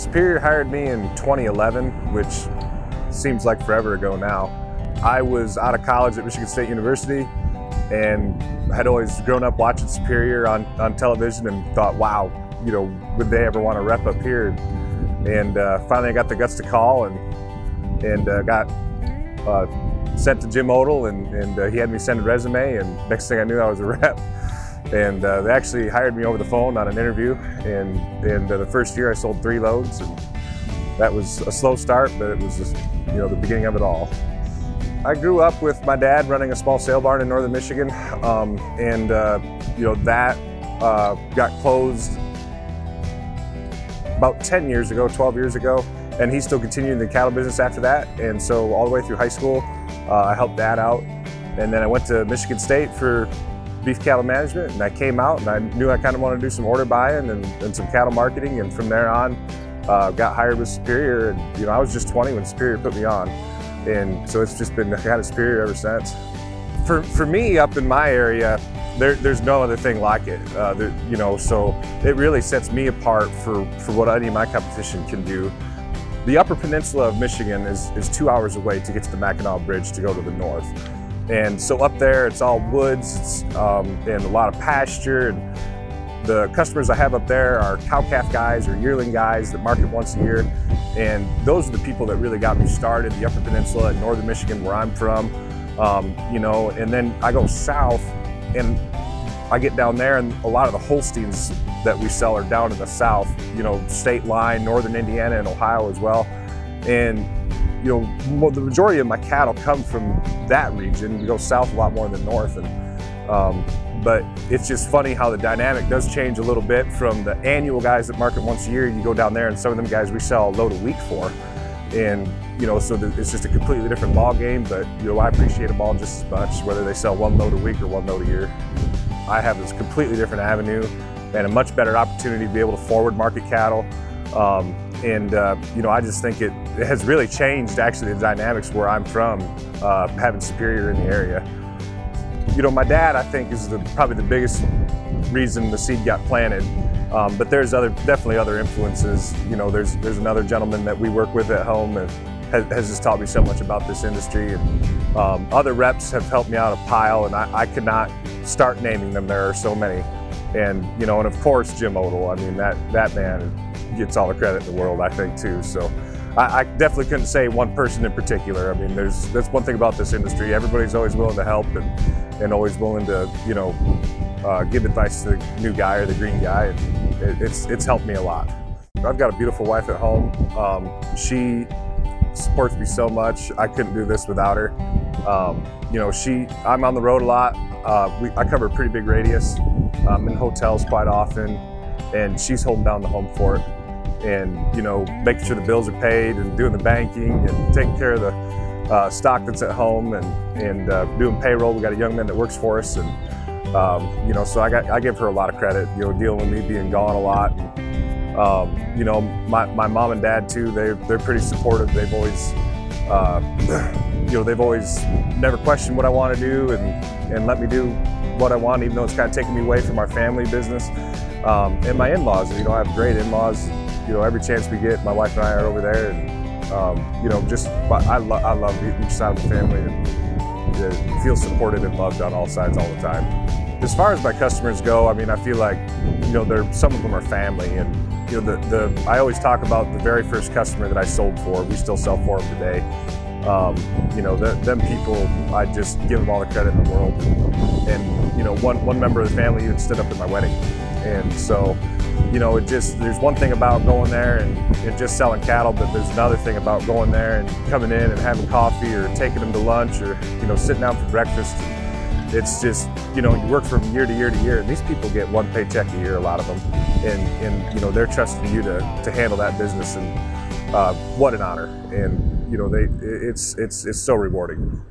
Superior hired me in 2011, which seems like forever ago now. I was out of college at Michigan State University and had always grown up watching Superior on television and thought, wow, would they ever want to rep up here? And finally I got the guts to call and got sent to Jim Odell, and he had me send a resume, and next thing I knew I was a rep. And they actually hired me over the phone on an interview, and the first year I sold 3 loads, and that was a slow start, but it was just, the beginning of it all. I grew up with my dad running a small sale barn in northern Michigan, that got closed about 10 years ago, 12 years ago, and he still continued the cattle business after that. And so all the way through high school, I helped Dad out, and then I went to Michigan State for beef cattle management, and I came out and I knew I kind of wanted to do some order buying and some cattle marketing, and from there on got hired with Superior, and I was just 20 when Superior put me on, and so it's just been kind of Superior ever since. For me up in my area, there's no other thing like it, so it really sets me apart for what any of my competition can do. The Upper Peninsula of Michigan is 2 hours away to get to the Mackinac Bridge to go to the north. And so up there, it's all woods, and a lot of pasture. And the customers I have up there are cow-calf guys or yearling guys that market once a year. And those are the people that really got me started, the Upper Peninsula in northern Michigan, where I'm from. And then I go south, and I get down there, and a lot of the Holsteins that we sell are down in the south, state line, northern Indiana and Ohio as well. And the majority of my cattle come from that region. We go south a lot more than north, but it's just funny how the dynamic does change a little bit from the annual guys that market once a year. You go down there, and some of them guys we sell a load a week for, and so it's just a completely different ball game. But I appreciate them all just as much, whether they sell 1 load a week or 1 load a year. I have this completely different avenue and a much better opportunity to be able to forward market cattle. I just think it has really changed actually the dynamics where I'm from, having Superior in the area. My dad, I think, is probably the biggest reason the seed got planted, but there's definitely other influences. There's another gentleman that we work with at home and has just taught me so much about this industry, and other reps have helped me out a pile, and I could not start naming them. There are so many. And and of course Jim Odell. I mean, that man gets all the credit in the world, I think, too. So I definitely couldn't say one person in particular. I mean, that's one thing about this industry. Everybody's always willing to help and always willing to give advice to the new guy or the green guy. And it's helped me a lot. I've got a beautiful wife at home. She supports me so much. I couldn't do this without her. I'm on the road a lot. I cover a pretty big radius. I'm in hotels quite often, and she's holding down the home for it, and making sure the bills are paid and doing the banking and taking care of the stock that's at home and doing payroll. We got a young man that works for us, and so I give her a lot of credit. Dealing with me being gone a lot. And, my mom and dad too. They're pretty supportive. They've always they've always never questioned what I want to do and let me do what I want, even though it's kind of taking me away from our family business. And my in-laws, I have great in-laws. Every chance we get, my wife and I are over there, and I love each side of the family, and feel supported and loved on all sides all the time. As far as my customers go, I mean, I feel like some of them are family, and I always talk about the very first customer that I sold for. We still sell for them today. Them people, I just give them all the credit in the world. And one member of the family even stood up at my wedding. And so, there's one thing about going there and just selling cattle, but there's another thing about going there and coming in and having coffee or taking them to lunch or, sitting down for breakfast. It's just, you work from year to year to year, and these people get 1 paycheck a year, a lot of them. And they're trusting you to handle that business, and what an honor. And it's so rewarding.